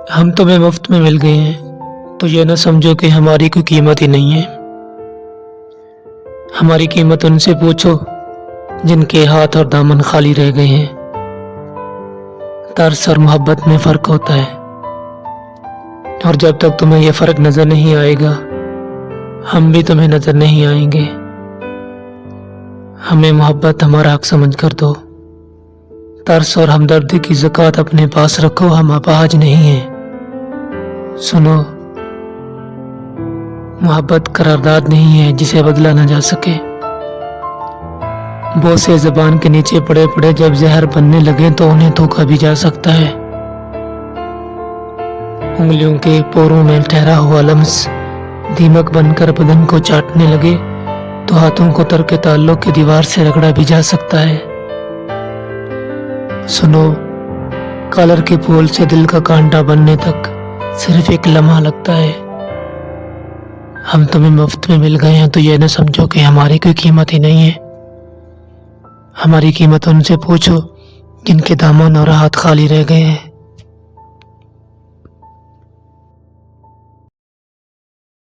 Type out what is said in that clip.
ہم تمہیں مفت میں مل گئے ہیں تو یہ نہ سمجھو کہ ہماری کوئی قیمت ہی نہیں ہے۔ ہماری قیمت ان سے پوچھو جن کے ہاتھ اور دامن خالی رہ گئے ہیں۔ ترس اور محبت میں فرق ہوتا ہے، اور جب تک تمہیں یہ فرق نظر نہیں آئے گا ہم بھی تمہیں نظر نہیں آئیں گے۔ ہمیں محبت ہمارا حق سمجھ کر دو۔ ترس اور ہمدردی کی زکوٰۃ اپنے پاس رکھو، ہم اپاہج نہیں ہیں۔ سنو، محبت قرارداد نہیں ہے جسے بدلا نہ جا سکے۔ بوسے زبان کے نیچے پڑے پڑے جب زہر بننے لگے تو انہیں تھوکا بھی جا سکتا ہے۔ انگلیوں کے پوروں میں ٹھہرا ہوا لمس دیمک بن کر بدن کو چاٹنے لگے تو ہاتھوں کو ترک تعلق کی دیوار سے رگڑا بھی جا سکتا ہے۔ سنو، کالر کے پھول سے دل کا کانٹا بننے تک صرف ایک لمحہ لگتا ہے۔ ہم تمہیں مفت میں مل گئے ہیں تو یہ نہ سمجھو کہ ہماری کوئی قیمت ہی نہیں ہے۔ ہماری قیمت ان سے پوچھو جن کے دامن اور ہاتھ خالی رہ گئے ہیں۔